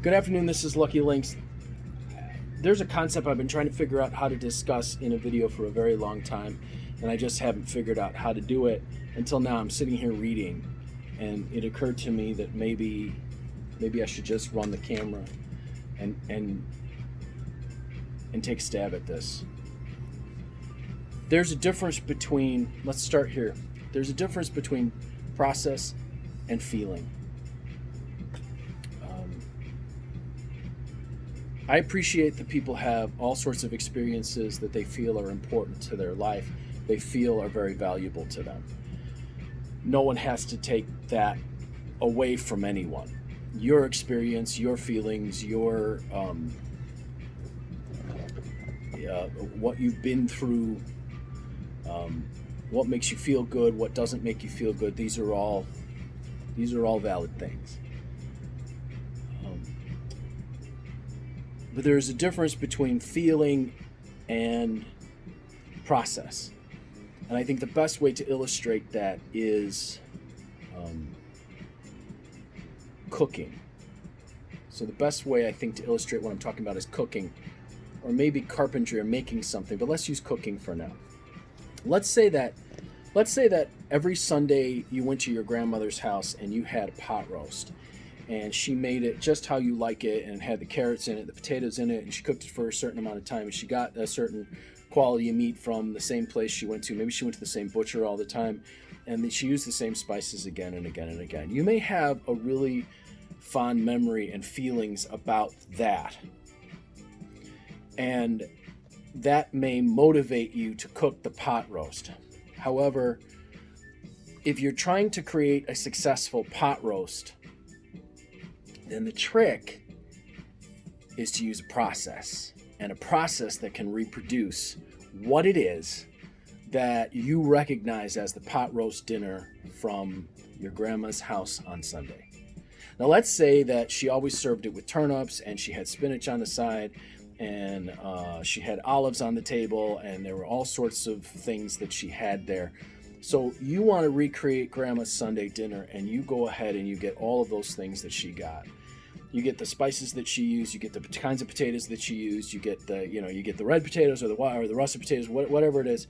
Good afternoon, this is Lucky Links. There's a concept I've been trying to figure out how to discuss in a video for a very long time, and I just haven't figured out how to do it until now. I'm sitting here reading, and it occurred to me that maybe I should just run the camera and take a stab at this. There's a difference between, let's start here. There's a difference between process and feeling. I appreciate that people have all sorts of experiences that they feel are important to their life, they feel are very valuable to them. No one has to take that away from anyone. Your experience, your feelings, your what you've been through, what makes you feel good, what doesn't make you feel good, these are all valid things. But there's a difference between feeling and process. And I think the best way to illustrate that is cooking. So the best way I think to illustrate what I'm talking about is cooking, or maybe carpentry or making something, but let's use cooking for now. Let's say that every Sunday you went to your grandmother's house and you had a pot roast. And she made it just how you like it and had the carrots in it, the potatoes in it, and she cooked it for a certain amount of time. And she got a certain quality of meat from the same place she went to. Maybe she went to the same butcher all the time, and she used the same spices again and again and again. You may have a really fond memory and feelings about that. And that may motivate you to cook the pot roast. However, if you're trying to create a successful pot roast, then the trick is to use a process, and a process that can reproduce what it is that you recognize as the pot roast dinner from your grandma's house on Sunday. Now let's say that she always served it with turnips, and she had spinach on the side, and she had olives on the table, and there were all sorts of things that she had there. So you want to recreate grandma's Sunday dinner, and you go ahead and you get all of those things that she got. You get the spices that she used, you get the kinds of potatoes that she used, you get the red potatoes or the russet potatoes, whatever it is.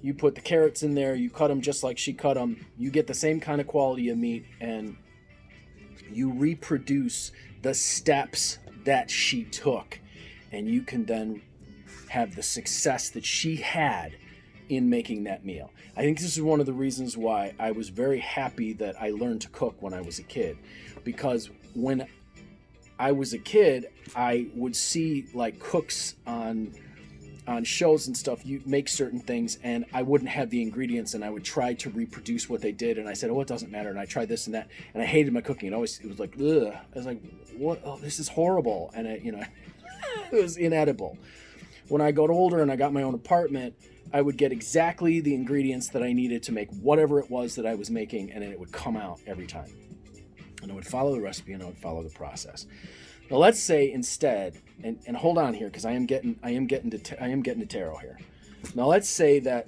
You put the carrots in there, you cut them just like she cut them. You get the same kind of quality of meat, and you reproduce the steps that she took, and you can then have the success that she had in making that meal. I think this is one of the reasons why I was very happy that I learned to cook when I was a kid, because when I was a kid, I would see like cooks on shows and stuff, you make certain things, and I wouldn't have the ingredients, and I would try to reproduce what they did, and I said, oh, it doesn't matter, and I tried this and that, and I hated my cooking. It was like, ugh. I was like, what? Oh, this is horrible, and it was inedible. When I got older and I got my own apartment, I would get exactly the ingredients that I needed to make whatever it was that I was making, and it would come out every time. And I would follow the recipe, and I would follow the process. Now let's say instead, and hold on here, because I am getting to tarot here. Now let's say that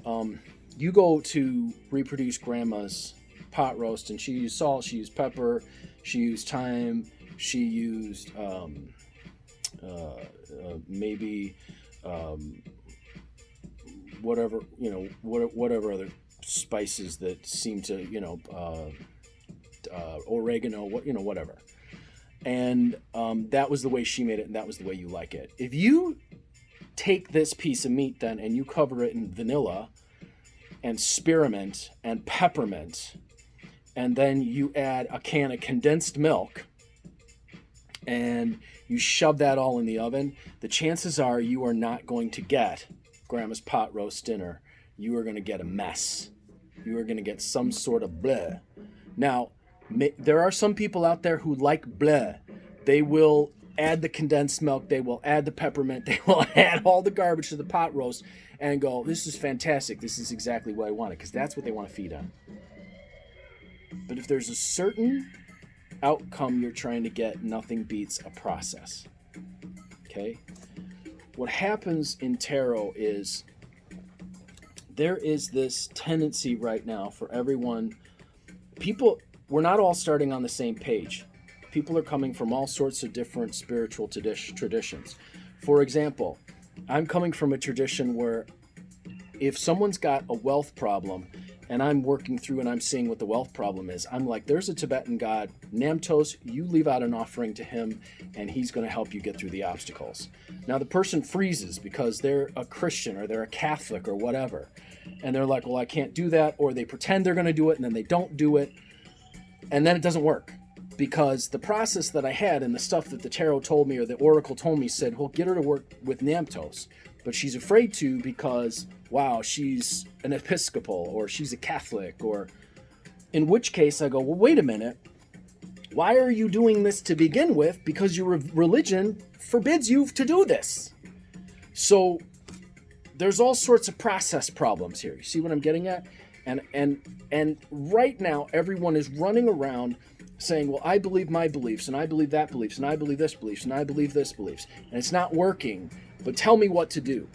you go to reproduce grandma's pot roast, and she used salt, she used pepper, she used thyme, she used maybe whatever other spices that seem to oregano, whatever. And that was the way she made it, and that was the way you like it. If you take this piece of meat then and you cover it in vanilla and spearmint and peppermint, and then you add a can of condensed milk and you shove that all in the oven, the chances are you are not going to get grandma's pot roast dinner. You are going to get a mess. You are going to get some sort of bleh. Now, there are some people out there who like bleh. They will add the condensed milk, they will add the peppermint, they will add all the garbage to the pot roast and go, this is fantastic, this is exactly what I wanted, because that's what they want to feed on. But if there's a certain outcome you're trying to get, nothing beats a process. Okay? What happens in tarot is there is this tendency right now for everyone, we're not all starting on the same page. People are coming from all sorts of different spiritual traditions. For example, I'm coming from a tradition where if someone's got a wealth problem and I'm working through and I'm seeing what the wealth problem is, I'm like, there's a Tibetan god, Namtos, you leave out an offering to him and he's going to help you get through the obstacles. Now the person freezes because they're a Christian or they're a Catholic or whatever. And they're like, well, I can't do that. Or they pretend they're going to do it and then they don't do it. And then it doesn't work. Because the process that I had and the stuff that the tarot told me or the oracle told me said, well, get her to work with Namtos. But she's afraid to because, wow, she's an Episcopal or she's a Catholic. Or in which case I go, well, wait a minute. Why are you doing this to begin with? Because your religion forbids you to do this. So there's all sorts of process problems here. You see what I'm getting at? And right now, everyone is running around saying, well, I believe my beliefs, and I believe that beliefs, and I believe this beliefs, and I believe this beliefs. And it's not working, but tell me what to do.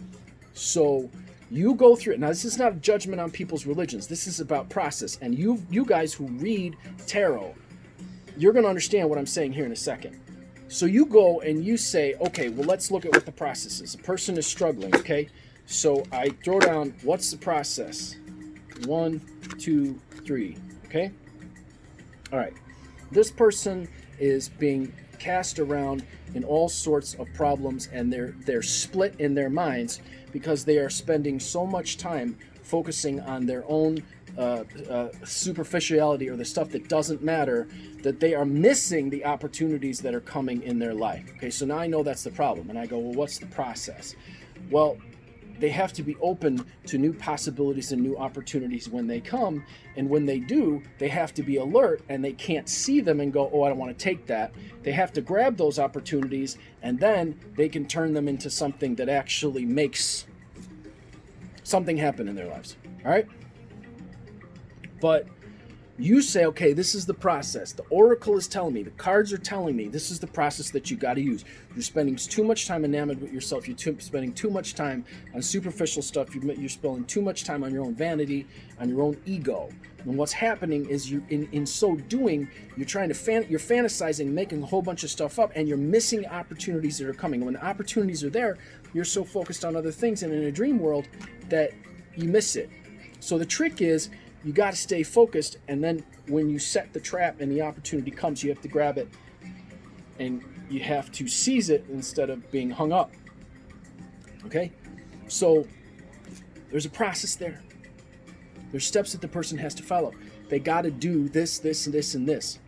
So you go through it. Now, this is not a judgment on people's religions. This is about process. And you guys who read tarot, you're going to understand what I'm saying here in a second. So you go and you say, okay, well, let's look at what the process is. A person is struggling, okay? So I throw down, what's the process? 1, 2, 3, okay? All right. This person is being cast around in all sorts of problems, and they're split in their minds because they are spending so much time focusing on their own superficiality or the stuff that doesn't matter, that they are missing the opportunities that are coming in their life. Okay, so now I know that's the problem, and I go, well, what's the process? Well, they have to be open to new possibilities and new opportunities when they come. And when they do, they have to be alert, and they can't see them and go, oh, I don't want to take that. They have to grab those opportunities, and then they can turn them into something that actually makes something happen in their lives. All right? But you say, okay, this is the process. The oracle is telling me, the cards are telling me, this is the process that you got to use. You're spending too much time enamored with yourself. You're spending too much time on superficial stuff. You're spending too much time on your own vanity, on your own ego. And what's happening is you, in so doing, you're trying to you're fantasizing, making a whole bunch of stuff up, and you're missing opportunities that are coming. And when the opportunities are there, you're so focused on other things and in a dream world that you miss it. So the trick is, you got to stay focused, and then when you set the trap and the opportunity comes, you have to grab it, and you have to seize it instead of being hung up. Okay? So there's a process there. There's steps that the person has to follow. They got to do this, this, and this, and this.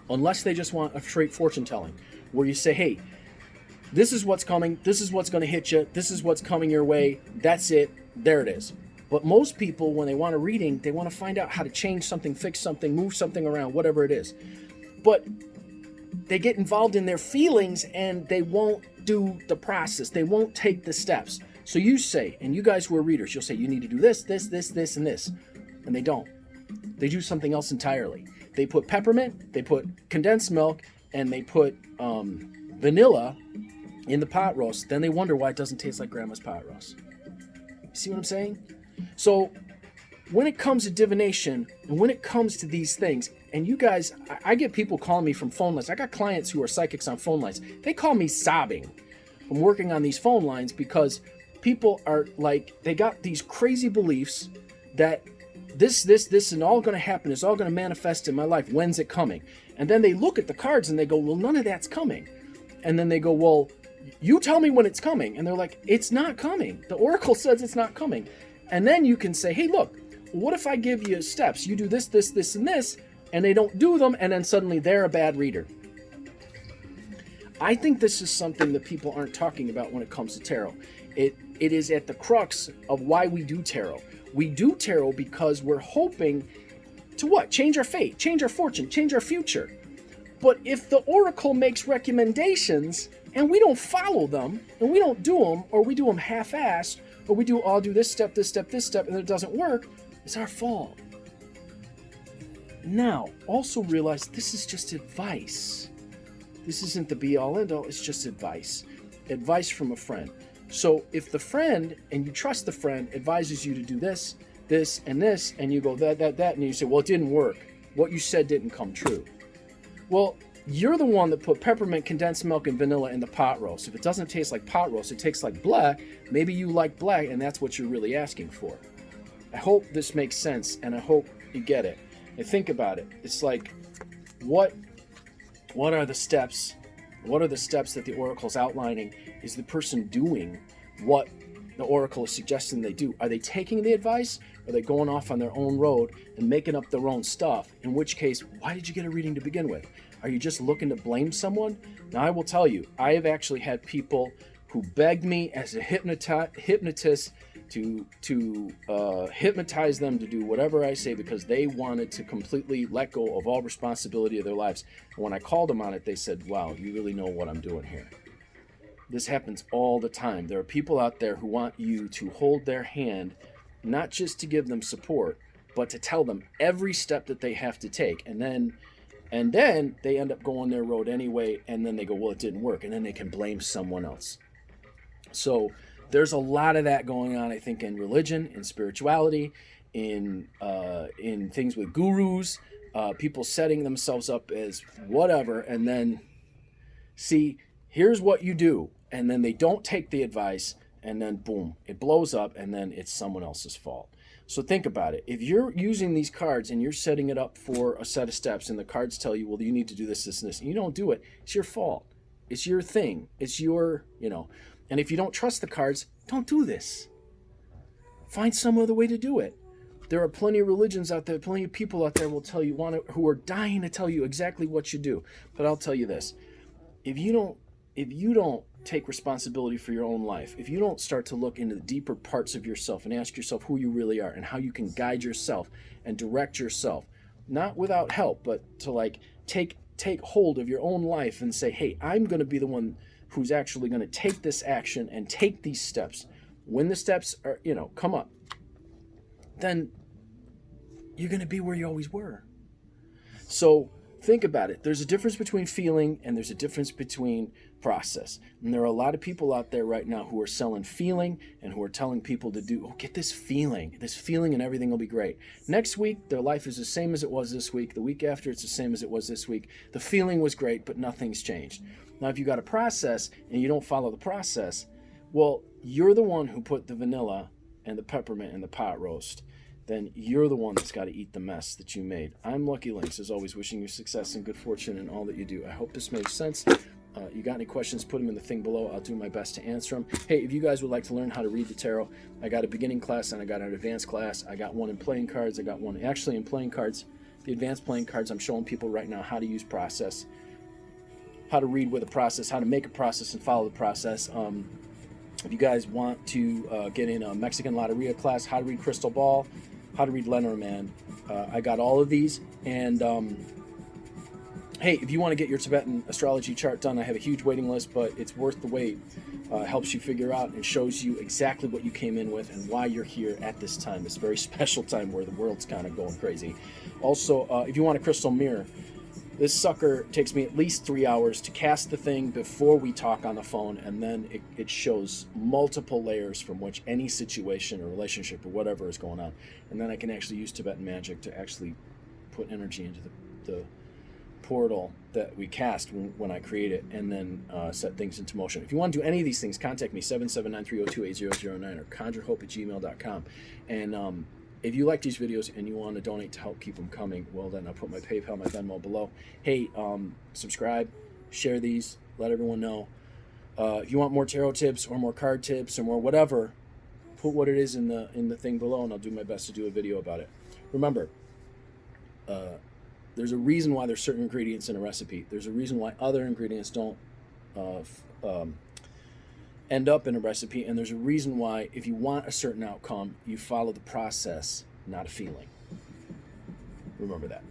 Unless they just want a straight fortune telling, where you say, hey, this is what's coming, this is what's going to hit you, this is what's coming your way, that's it, there it is. But most people, when they want a reading, they want to find out how to change something, fix something, move something around, whatever it is. But they get involved in their feelings and they won't do the process. They won't take the steps. So you say, and you guys who are readers, you'll say, you need to do this, this, this, this, and this. And they don't. They do something else entirely. They put peppermint, they put condensed milk, and they put vanilla in the pot roast. Then they wonder why it doesn't taste like grandma's pot roast. You see what I'm saying? So when it comes to divination, and when it comes to these things, and you guys, I get people calling me from phone lines. I got clients who are psychics on phone lines. They call me sobbing from working on these phone lines because people are like, they got these crazy beliefs that this, and all going to happen is all going to manifest in my life. When's it coming? And then they look at the cards and they go, well, none of that's coming. And then they go, well, you tell me when it's coming. And they're like, it's not coming. The oracle says it's not coming. And then you can say, hey, look, what if I give you steps? You do this, this, this, and this, and they don't do them, and then suddenly they're a bad reader. I think this is something that people aren't talking about when it comes to tarot. It is at the crux of why we do tarot. We do tarot because we're hoping to what? Change our fate, change our fortune, change our future. But if the oracle makes recommendations and we don't follow them, and we don't do them, or we do them half-assed, or we do all do this step, this step, this step, and it doesn't work, it's our fault. Now, also realize this is just advice. This isn't the be-all, end-all, it's just advice. Advice from a friend. So if the friend, and you trust the friend, advises you to do this, this, and you go that, and you say, well, it didn't work. What you said didn't come true. Well, You're the one that put peppermint, condensed milk, and vanilla in the pot roast. If it doesn't taste like pot roast, it tastes like black. Maybe you like black, and that's what you're really asking for. I hope this makes sense, and I hope you get it. And think about it. It's like, what are the steps? What are the steps that the oracle's outlining? Is the person doing what the oracle is suggesting they do? Are they taking the advice? Are they going off on their own road and making up their own stuff? In which case, why did you get a reading to begin with? Are you just looking to blame someone? Now, I will tell you, I have actually had people who begged me as a hypnotist to hypnotize them to do whatever I say because they wanted to completely let go of all responsibility of their lives. And when I called them on it, they said, wow, you really know what I'm doing here. This happens all the time. There are people out there who want you to hold their hand, not just to give them support, but to tell them every step that they have to take. And then they end up going their road anyway, and then they go, well, it didn't work, and then they can blame someone else. So there's a lot of that going on, I think, in religion, in spirituality, in things with gurus, people setting themselves up as whatever, and then see, here's what you do, and then they don't take the advice, and then boom, it blows up, and then it's someone else's fault. So think about it. If you're using these cards and you're setting it up for a set of steps and the cards tell you, well, you need to do this, this, and this, and you don't do it, it's your fault. It's your thing. It's your, and if you don't trust the cards, don't do this. Find some other way to do it. There are plenty of religions out there, plenty of people out there will tell you, who are dying to tell you exactly what you do. But I'll tell you this. If you don't take responsibility for your own life, if you don't start to look into the deeper parts of yourself and ask yourself who you really are and how you can guide yourself and direct yourself, not without help, but to take hold of your own life and say, hey, I'm going to be the one who's actually going to take this action and take these steps. When the steps are, come up, then you're going to be where you always were. So think about it. There's a difference between feeling and there's a difference between process. And there are a lot of people out there right now who are selling feeling and who are telling people to do, get this feeling and everything will be great. Next week, their life is the same as it was this week. The week after, it's the same as it was this week. The feeling was great, but nothing's changed. Now, if you got a process and you don't follow the process, well, you're the one who put the vanilla and the peppermint in the pot roast. Then you're the one that's got to eat the mess that you made. I'm Lucky Links, as always, wishing you success and good fortune in all that you do. I hope this makes sense. You got any questions, put them in the thing below. I'll do my best to answer them. Hey, if you guys would like to learn how to read the tarot, I got a beginning class and I got an advanced class. I got one in playing cards. I got one actually in playing cards. The advanced playing cards, I'm showing people right now how to use process, how to read with a process, how to make a process and follow the process. If you guys want to get in a Mexican Loteria class, how to read Crystal Ball, how to read Lenormand, I got all of these. And hey, if you want to get your Tibetan astrology chart done, I have a huge waiting list, but it's worth the wait. Helps you figure out and shows you exactly what you came in with and why you're here at this time, this very special time where the world's kind of going crazy. Also, if you want a crystal mirror, this sucker takes me at least 3 hours to cast the thing before we talk on the phone, and then it shows multiple layers from which any situation or relationship or whatever is going on. And then I can actually use Tibetan magic to actually put energy into the portal that we cast when I create it, and then set things into motion. If you want to do any of these things, contact me, 779-302-8009 or conjurehope@gmail.com. And if you like these videos and you want to donate to help keep them coming, well, then I'll put my PayPal, my Venmo below. Hey, subscribe, share these, let everyone know. If you want more tarot tips or more card tips or more whatever, put what it is in the thing below, and I'll do my best to do a video about it. Remember, there's a reason why there's certain ingredients in a recipe. There's a reason why other ingredients don't end up in a recipe, and there's a reason why if you want a certain outcome, you follow the process, not a feeling. Remember that.